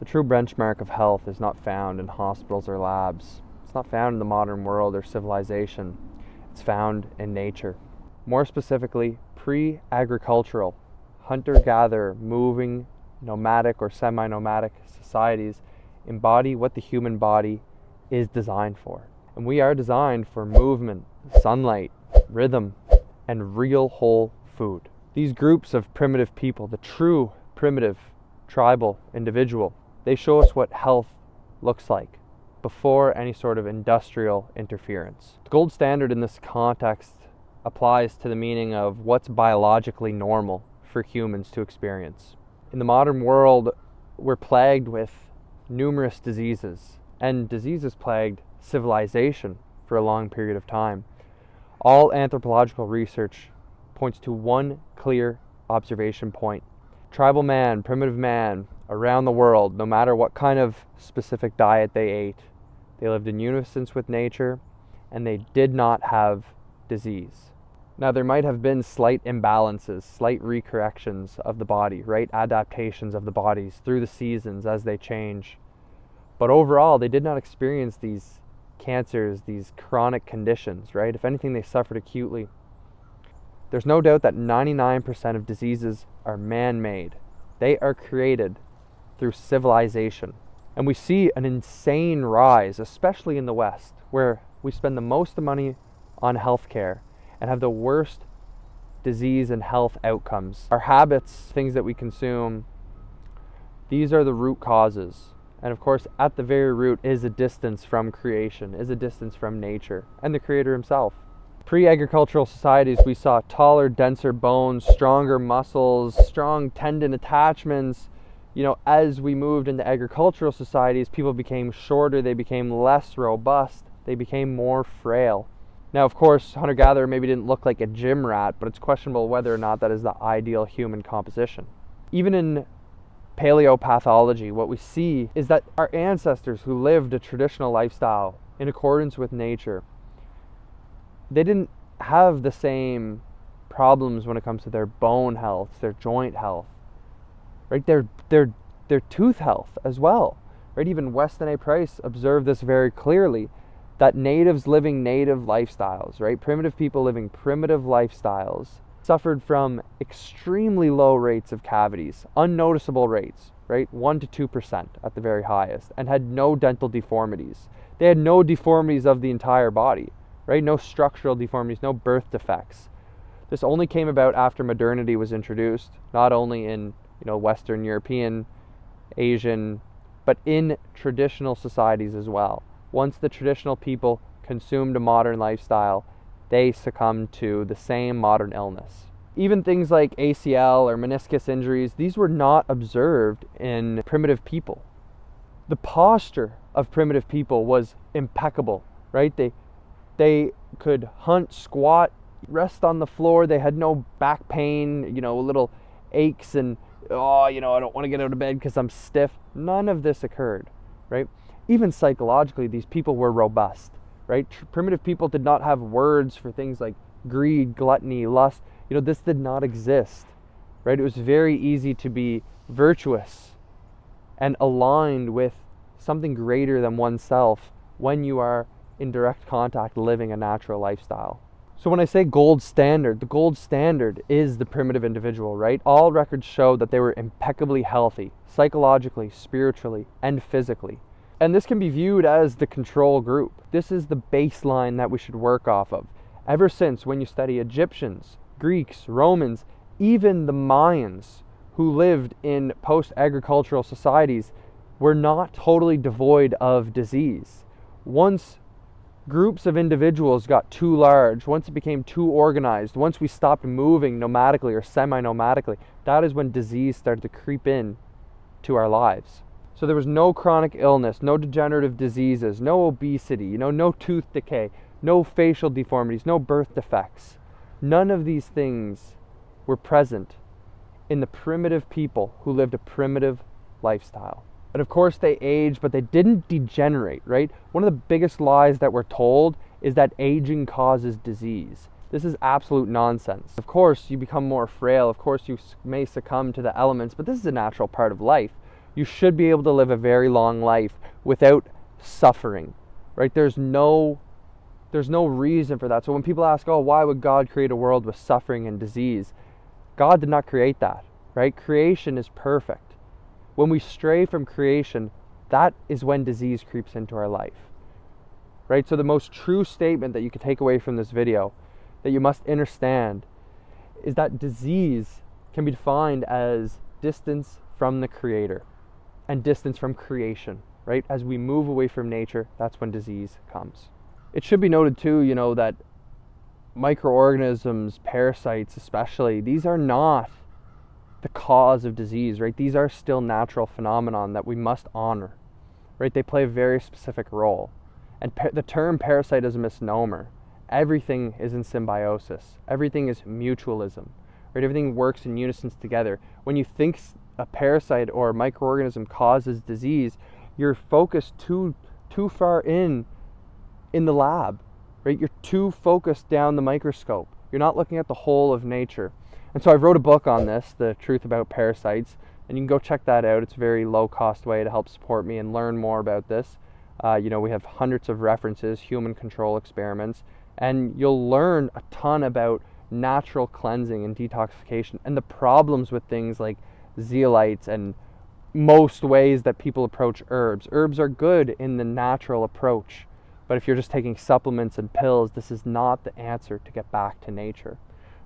true benchmark of health is not found in hospitals or labs. It's not found in the modern world or civilization. It's found in nature. More specifically, pre-agricultural, hunter-gatherer, moving, nomadic or semi-nomadic societies embody what the human body is designed for. And we are designed for movement, sunlight, rhythm, and real whole food. These groups of primitive people, the true primitive tribal individual, they show us what health looks like before any sort of industrial interference. The gold standard in this context applies to the meaning of what's biologically normal for humans to experience. In the modern world, we're plagued with numerous diseases, and diseases plagued civilization for a long period of time. All anthropological research points to one clear observation point. Tribal man, primitive man, around the world, no matter what kind of specific diet they ate, they lived in unison with nature, and they did not have disease. Now, there might have been slight imbalances, slight recorrections of the body, right? Adaptations of the bodies through the seasons as they change. But overall, they did not experience these cancers, these chronic conditions, right? If anything, they suffered acutely. There's no doubt that 99% of diseases are man-made. They are created through civilization. And we see an insane rise, especially in the West, where we spend the most money on healthcare and have the worst disease and health outcomes. Our habits, things that we consume, these are the root causes. And of course, at the very root is a distance from creation, is a distance from nature and the Creator himself. Pre-agricultural societies, we saw taller, denser bones, stronger muscles, strong tendon attachments. As we moved into agricultural societies, people became shorter, they became less robust, they became more frail. Now, of course, hunter-gatherer maybe didn't look like a gym rat, but it's questionable whether or not that is the ideal human composition. Even in paleopathology, what we see is that our ancestors who lived a traditional lifestyle in accordance with nature, they didn't have the same problems when it comes to their bone health, their joint health, right? Their tooth health as well, right? Even Weston A. Price observed this very clearly, that natives living native lifestyles, right? Primitive people living primitive lifestyles suffered from extremely low rates of cavities, unnoticeable rates, right? 1 to 2% at the very highest, and had no dental deformities. They had no deformities of the entire body, right? No structural deformities, no birth defects. This only came about after modernity was introduced, not only in Western European, Asian, but in traditional societies as well. Once the traditional people consumed a modern lifestyle, they succumbed to the same modern illness. Even things like ACL or meniscus injuries, these were not observed in primitive people. The posture of primitive people was impeccable, right? They could hunt, squat, rest on the floor. They had no back pain, little aches and, I don't want to get out of bed because I'm stiff. None of this occurred, right? Even psychologically, these people were robust, right? Primitive people did not have words for things like greed, gluttony, lust. This did not exist, right? It was very easy to be virtuous and aligned with something greater than oneself when you are in direct contact living a natural lifestyle. So when I say gold standard, the gold standard is the primitive individual, right? All records show that they were impeccably healthy, psychologically, spiritually, and physically. And this can be viewed as the control group. This is the baseline that we should work off of. Ever since when you study Egyptians, Greeks, Romans, even the Mayans who lived in post-agricultural societies were not totally devoid of disease. Once groups of individuals got too large, once it became too organized, once we stopped moving nomadically or semi-nomadically, that is when disease started to creep in to our lives. So there was no chronic illness, no degenerative diseases, no obesity, no tooth decay, no facial deformities, no birth defects. None of these things were present in the primitive people who lived a primitive lifestyle. And of course they aged, but they didn't degenerate, right? One of the biggest lies that we're told is that aging causes disease. This is absolute nonsense. Of course you become more frail, of course you may succumb to the elements, but this is a natural part of life. You should be able to live a very long life without suffering, right? There's no reason for that. So when people ask, oh, why would God create a world with suffering and disease? God did not create that, right? Creation is perfect. When we stray from creation, that is when disease creeps into our life, right? So the most true statement that you can take away from this video that you must understand is that disease can be defined as distance from the Creator and distance from creation, right? As we move away from nature, that's when disease comes. It should be noted too, that microorganisms, parasites especially, these are not the cause of disease, right? These are still natural phenomenon that we must honor, right? They play a very specific role. And the term parasite is a misnomer. Everything is in symbiosis. Everything is mutualism, right? Everything works in unison together. When you think a parasite or a microorganism causes disease, you're focused too far in the lab, right? You're too focused down the microscope. You're not looking at the whole of nature. And so I wrote a book on this, The Truth About Parasites, and you can go check that out. It's a very low-cost way to help support me and learn more about this. We have hundreds of references, human control experiments, and you'll learn a ton about natural cleansing and detoxification and the problems with things like zeolites and most ways that people approach herbs. Herbs are good in the natural approach, but if you're just taking supplements and pills, this is not the answer to get back to nature.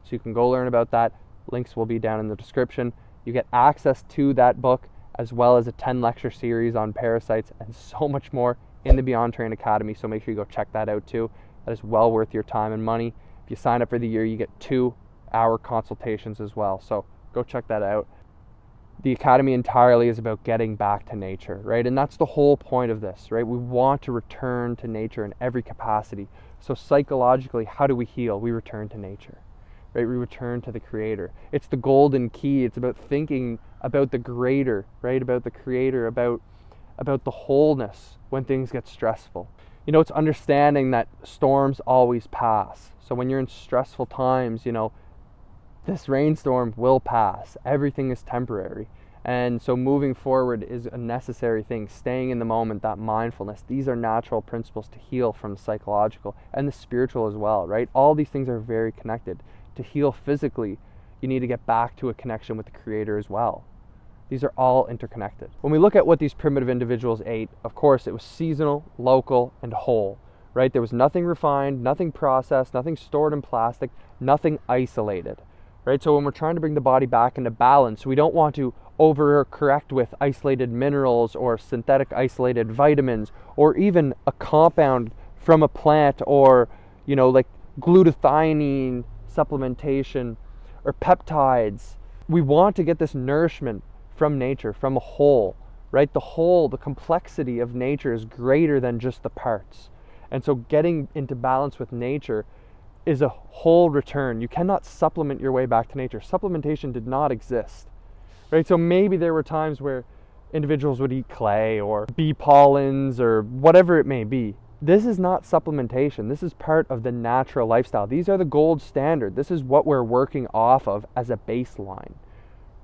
So you can go learn about that. Links will be down in the description. You get access to that book as well as a 10-lecture series on parasites and so much more in the Beyond Train Academy, so make sure you go check that out too. That is well worth your time and money. If you sign up for the year, you get 2-hour consultations as well, so go check that out. The Academy entirely is about getting back to nature, right? And that's the whole point of this, right? We want to return to nature in every capacity. So psychologically, how do we heal? We return to nature, right? We return to the Creator. It's the golden key. It's about thinking about the greater, right? About the Creator, about the wholeness when things get stressful. It's understanding that storms always pass. So when you're in stressful times, this rainstorm will pass. Everything is temporary. And so moving forward is a necessary thing. Staying in the moment, that mindfulness, these are natural principles to heal from the psychological and the spiritual as well, right? All these things are very connected. To heal physically, you need to get back to a connection with the Creator as well. These are all interconnected. When we look at what these primitive individuals ate, of course, it was seasonal, local, and whole, right? There was nothing refined, nothing processed, nothing stored in plastic, nothing isolated, right? So when we're trying to bring the body back into balance, we don't want to overcorrect with isolated minerals or synthetic isolated vitamins or even a compound from a plant or, like glutathione supplementation or peptides. We want to get this nourishment from nature, from a whole, right? The whole, the complexity of nature is greater than just the parts. And so getting into balance with nature is a whole return. You cannot supplement your way back to nature. Supplementation did not exist, right? So maybe there were times where individuals would eat clay or bee pollens or whatever it may be. This is not supplementation. This is part of the natural lifestyle. These are the gold standard. This is what we're working off of as a baseline,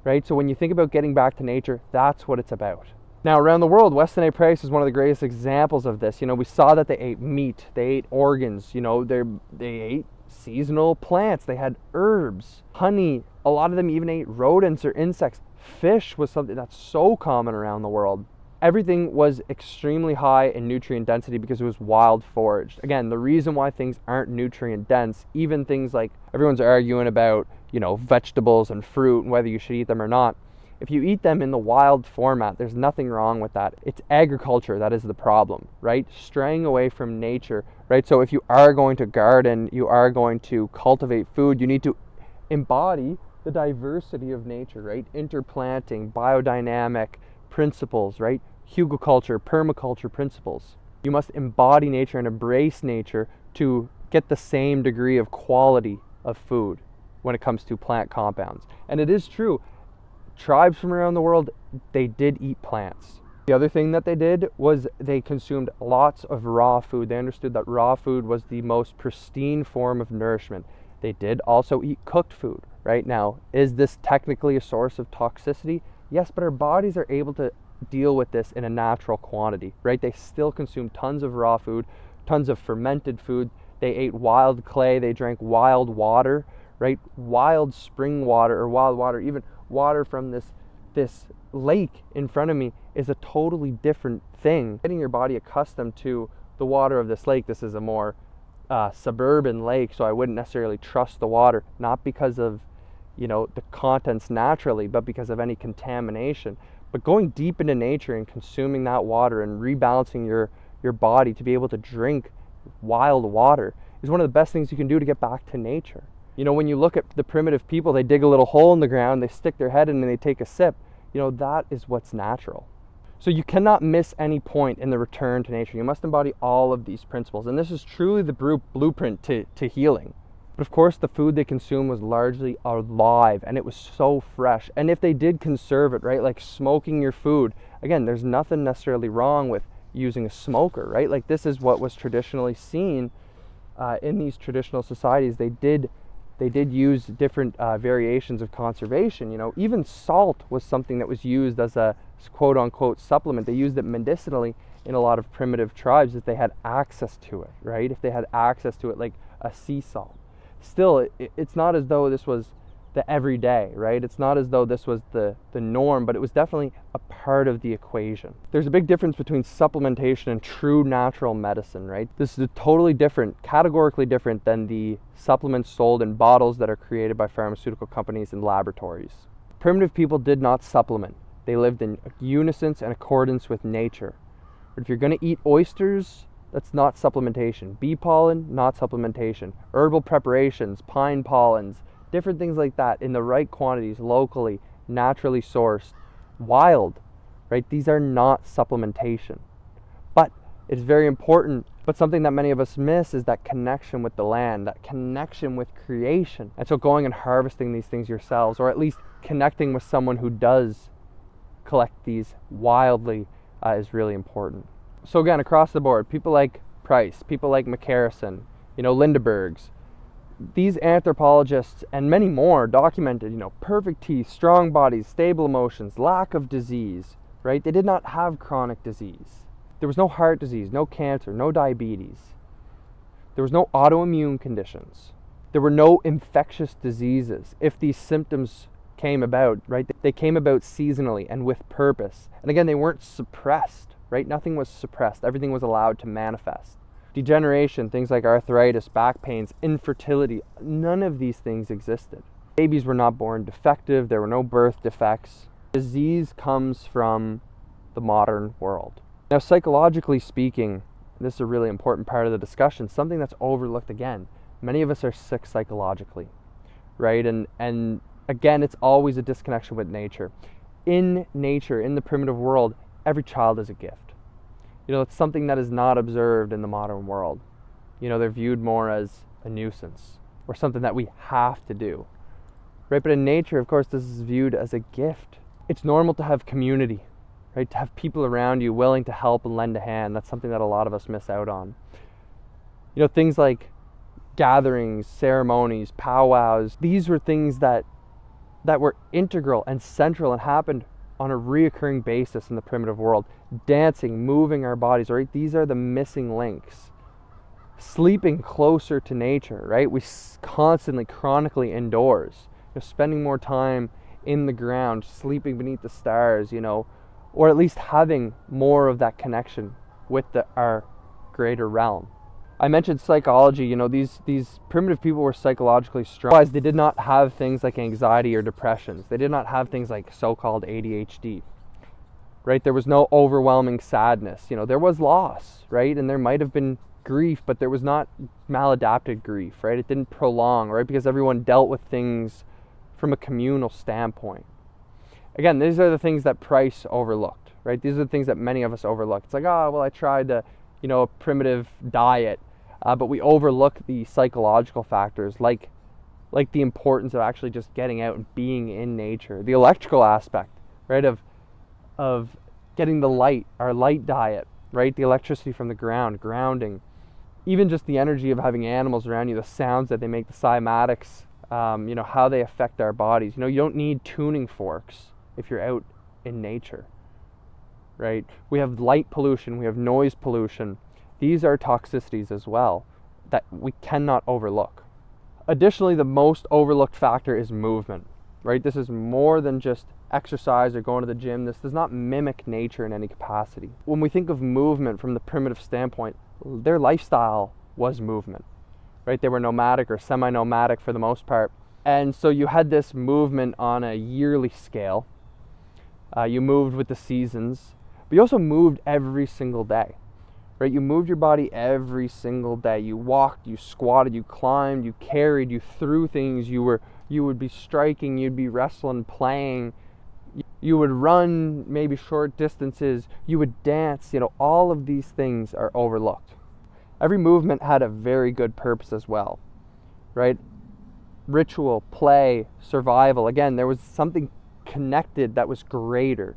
right? So when you think about getting back to nature, that's what it's about. Now, around the world, Weston A. Price is one of the greatest examples of this. We saw that they ate meat, they ate organs, they ate seasonal plants, they had herbs, honey. A lot of them even ate rodents or insects. Fish was something that's so common around the world. Everything was extremely high in nutrient density because it was wild foraged. Again, the reason why things aren't nutrient dense, even things like everyone's arguing about, vegetables and fruit and whether you should eat them or not. If you eat them in the wild format, there's nothing wrong with that. It's agriculture that is the problem, right? Straying away from nature, right? So if you are going to garden, you are going to cultivate food, you need to embody the diversity of nature, right? Interplanting, biodynamic principles, right? Hugelculture, permaculture principles. You must embody nature and embrace nature to get the same degree of quality of food when it comes to plant compounds. And it is true, tribes from around the world, they did eat plants. The other thing that they did was they consumed lots of raw food. They understood that raw food was the most pristine form of nourishment. They did also eat cooked food, right? Now, is this technically a source of toxicity? Yes, but our bodies are able to deal with this in a natural quantity, right? They still consume tons of raw food, tons of fermented food. They ate wild clay, they drank wild water, right? Wild spring water, or wild water, even water from this lake in front of me, is a totally different thing. Getting your body accustomed to the water of this lake. This is a more suburban lake, so I wouldn't necessarily trust the water, not because of the contents naturally, but because of any contamination. But going deep into nature and consuming that water and rebalancing your body to be able to drink wild water is one of the best things you can do to get back to nature. When you look at the primitive people, they dig a little hole in the ground, they stick their head in and they take a sip. That is what's natural. So you cannot miss any point in the return to nature. You must embody all of these principles. And this is truly the blueprint to healing. But of course, the food they consumed was largely alive, and it was so fresh. And if they did conserve it, right, like smoking your food, again, there's nothing necessarily wrong with using a smoker, right? Like, this is what was traditionally seen in these traditional societies. They did use different variations of conservation. Even salt was something that was used as a quote-unquote supplement. They used it medicinally in a lot of primitive tribes if they had access to it, right? If they had access to it, like a sea salt. Still, it's not as though this was the everyday, right? It's not as though this was the norm, but it was definitely a part of the equation. There's a big difference between supplementation and true natural medicine, right? This is totally different, categorically different than the supplements sold in bottles that are created by pharmaceutical companies and laboratories. Primitive people did not supplement. They lived in unison and accordance with nature. But if you're going to eat oysters, that's not supplementation. Bee pollen, not supplementation. Herbal preparations, pine pollens, different things like that in the right quantities, locally, naturally sourced, wild, right? These are not supplementation. But it's very important, but something that many of us miss is that connection with the land, that connection with creation. And so going and harvesting these things yourselves, or at least connecting with someone who does collect these wildly, is really important. So again, across the board, people like Price, people like McCarrison, Lindebergs, these anthropologists and many more documented, perfect teeth, strong bodies, stable emotions, lack of disease, right? They did not have chronic disease. There was no heart disease, no cancer, no diabetes. There was no autoimmune conditions. There were no infectious diseases. If these symptoms came about, right, they came about seasonally and with purpose. And again, they weren't suppressed, right? Nothing was suppressed. Everything was allowed to manifest. Degeneration, things like arthritis, back pains, infertility, none of these things existed. Babies were not born defective. There were no birth defects. Disease comes from the modern world. Now, psychologically speaking, this is a really important part of the discussion, something that's overlooked again. Many of us are sick psychologically, right? And again, it's always a disconnection with nature. In nature, in the primitive world, every child is a gift. It's something that is not observed in the modern world. They're viewed more as a nuisance or something that we have to do, right? But in nature, of course, this is viewed as a gift. It's normal to have community, right? To have people around you willing to help and lend a hand. That's something that a lot of us miss out on. Things like gatherings, ceremonies, powwows, these were things that were integral and central and happened on a reoccurring basis in the primitive world. Dancing, moving our bodies, right? These are the missing links. Sleeping closer to nature, right? We constantly, chronically indoors. Spending more time in the ground, sleeping beneath the stars, or at least having more of that connection with our greater realm. I mentioned psychology. These primitive people were psychologically strong. Otherwise, they did not have things like anxiety or depressions. They did not have things like so-called ADHD, right? There was no overwhelming sadness. There was loss, right? And there might have been grief, but there was not maladapted grief, right? It didn't prolong, right? Because everyone dealt with things from a communal standpoint. Again, these are the things that Price overlooked, right? These are the things that many of us overlook. It's like, I tried a primitive diet. But we overlook the psychological factors like the importance of actually just getting out and being in nature. The electrical aspect, right, of getting the light, our light diet, right, the electricity from the ground, grounding. Even just the energy of having animals around you, the sounds that they make, the cymatics, how they affect our bodies. You don't need tuning forks if you're out in nature. right? We have light pollution, we have noise pollution. These are toxicities as well that we cannot overlook. Additionally, the most overlooked factor is movement, right? This is more than just exercise or going to the gym. This does not mimic nature in any capacity. When we think of movement from the primitive standpoint, their lifestyle was movement, right? They were nomadic or semi-nomadic for the most part. And so you had this movement on a yearly scale. You moved with the seasons, but you also moved every single day, right? You moved your body every single day. You walked, you squatted, you climbed, you carried, you threw things, you would be striking, you'd be wrestling, playing, you would run maybe short distances, you would dance. All of these things are overlooked. Every movement had a very good purpose as well, right? Ritual, play, survival. Again, there was something connected that was greater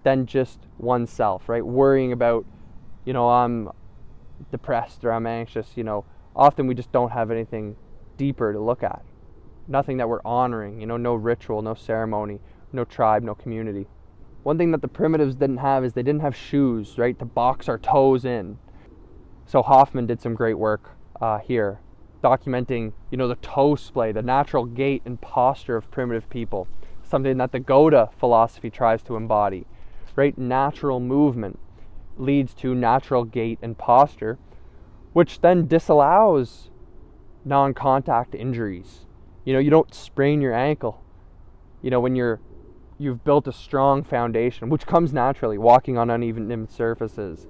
than just oneself, right? Worrying about, I'm depressed or I'm anxious. Often we just don't have anything deeper to look at. Nothing that we're honoring, no ritual, no ceremony, no tribe, no community. One thing that the primitives didn't have is they didn't have shoes, right, to box our toes in. So Hoffman did some great work here, documenting, the toe splay, the natural gait and posture of primitive people, something that the Goda philosophy tries to embody, right? Natural movement leads to natural gait and posture, which then disallows non-contact injuries. You don't sprain your ankle, when you've built a strong foundation, which comes naturally, walking on uneven surfaces.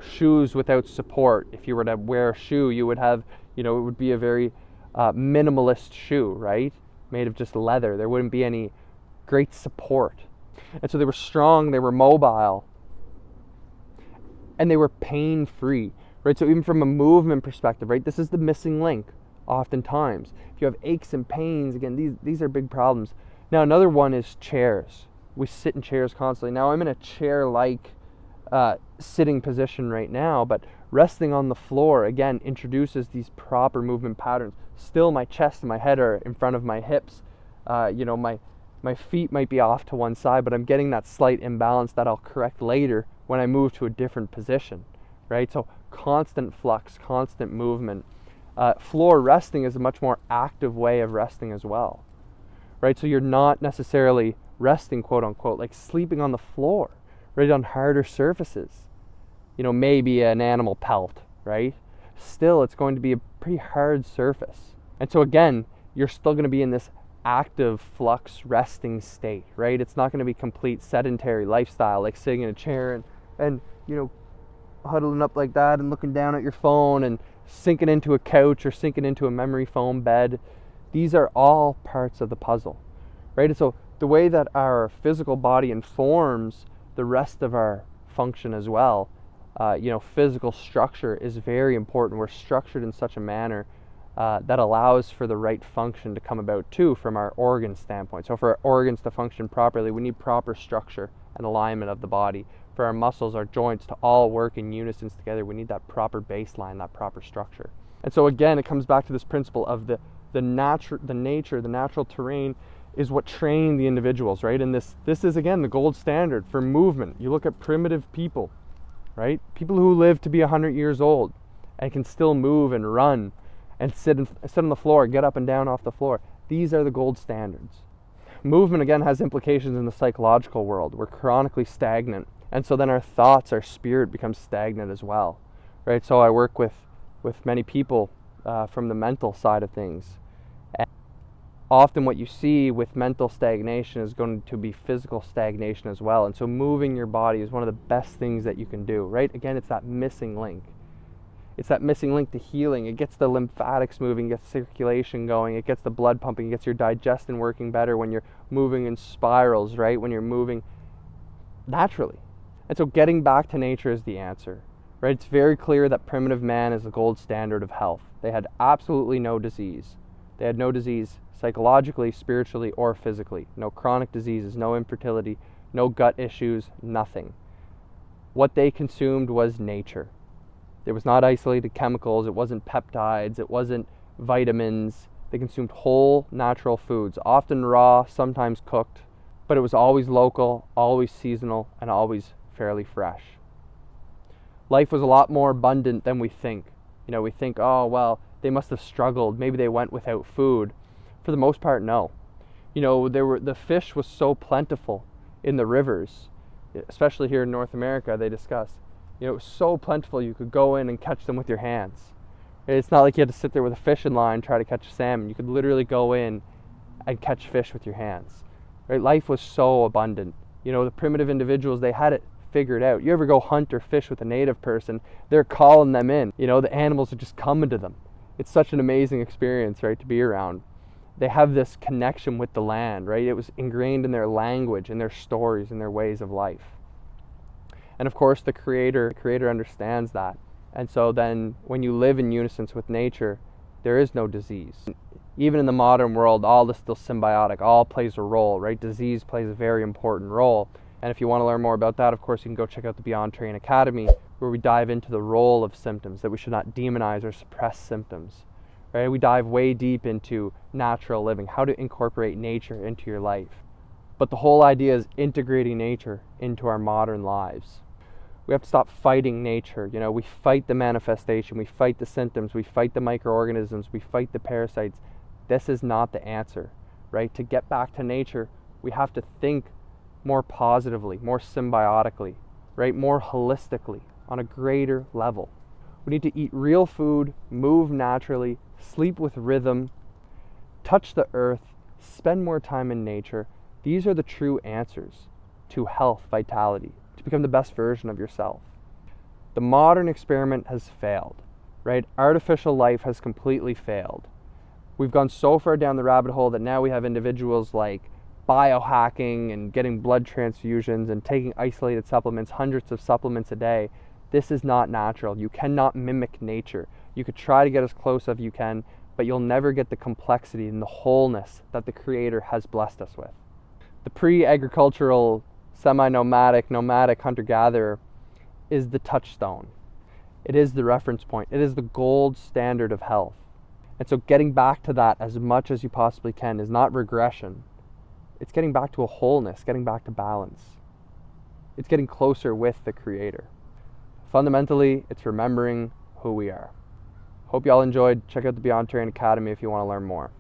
Shoes without support. If you were to wear a shoe, you would have, it would be a very minimalist shoe, right? Made of just leather. There wouldn't be any great support. And so they were strong, they were mobile, and they were pain-free, right? So even from a movement perspective, right, this is the missing link oftentimes. If you have aches and pains, again, these are big problems. Now, another one is chairs. We sit in chairs constantly. Now, I'm in a chair-like sitting position right now, but resting on the floor, again, introduces these proper movement patterns. Still, my chest and my head are in front of my hips. My feet might be off to one side, but I'm getting that slight imbalance that I'll correct later when I move to a different position, right? So constant flux, constant movement. Floor resting is a much more active way of resting as well, right? So you're not necessarily resting, quote unquote, like sleeping on the floor, right, on harder surfaces. Maybe an animal pelt, right? Still, it's going to be a pretty hard surface. And so again, you're still going to be in this active flux resting state, right? It's not going to be complete sedentary lifestyle, like sitting in a chair and huddling up like that and looking down at your phone and sinking into a couch or sinking into a memory foam bed. These are all parts of the puzzle, right? And so the way that our physical body informs the rest of our function as well, physical structure is very important. We're structured in such a manner that allows for the right function to come about too from our organ standpoint. So for our organs to function properly, we need proper structure and alignment of the body. For our muscles, our joints to all work in unison together, we need that proper baseline, that proper structure. And so again, it comes back to this principle of the nature, the natural terrain is what trained the individuals, right? And this is, again, the gold standard for movement. You look at primitive people, right? People who live to be 100 years old and can still move and run and sit on the floor, get up and down off the floor. These are the gold standards. Movement, again, has implications in the psychological world. We're chronically stagnant. And so then our thoughts, our spirit becomes stagnant as well, right? So I work with many people from the mental side of things. And often what you see with mental stagnation is going to be physical stagnation as well. And so moving your body is one of the best things that you can do, right? Again, it's that missing link. It's that missing link to healing. It gets the lymphatics moving, gets circulation going, it gets the blood pumping, it gets your digestion working better when you're moving in spirals, right? When you're moving naturally. And so getting back to nature is the answer, right? It's very clear that primitive man is the gold standard of health. They had absolutely no disease. They had no disease psychologically, spiritually, or physically. No chronic diseases, no infertility, no gut issues, nothing. What they consumed was nature. It was not isolated chemicals, it wasn't peptides, it wasn't vitamins. They consumed whole natural foods, often raw, sometimes cooked, but it was always local, always seasonal, and always fairly fresh. Life was a lot more abundant than we think. We think, oh, well, they must have struggled. Maybe they went without food. For the most part, no. The fish was so plentiful in the rivers, especially here in North America, they discuss. It was so plentiful you could go in and catch them with your hands. It's not like you had to sit there with a fishing line try to catch salmon. You could literally go in and catch fish with your hands. Right? Life was so abundant. The primitive individuals, they had it figured out. You ever go hunt or fish with a native person, they're calling them in. The animals are just coming to them. It's such an amazing experience, right, to be around. They have this connection with the land, right? It was ingrained in their language, in their stories, in their ways of life. And of course, the creator understands that. And so then when you live in unison with nature, there is no disease. Even in the modern world, all is still symbiotic, all plays a role, right? Disease plays a very important role. And if you want to learn more about that, of course, you can go check out the Beyond Train Academy, where we dive into the role of symptoms, that we should not demonize or suppress symptoms. Right? We dive way deep into natural living, how to incorporate nature into your life. But the whole idea is integrating nature into our modern lives. We have to stop fighting nature. We fight the manifestation, we fight the symptoms, we fight the microorganisms, we fight the parasites. This is not the answer, right? To get back to nature, we have to think more positively, more symbiotically, right? More holistically, on a greater level. We need to eat real food, move naturally, sleep with rhythm, touch the earth, spend more time in nature. These are the true answers to health, vitality, to become the best version of yourself. The modern experiment has failed, right? Artificial life has completely failed. We've gone so far down the rabbit hole that now we have individuals like biohacking and getting blood transfusions and taking isolated supplements, hundreds of supplements a day. This is not natural. You cannot mimic nature. You could try to get as close as you can, but you'll never get the complexity and the wholeness that the Creator has blessed us with. The pre-agricultural, semi-nomadic, nomadic hunter-gatherer is the touchstone. It is the reference point. It is the gold standard of health. And so getting back to that as much as you possibly can is not regression. It's getting back to a wholeness, getting back to balance. It's getting closer with the Creator. Fundamentally, it's remembering who we are. Hope you all enjoyed. Check out the Beyond Train Academy if you want to learn more.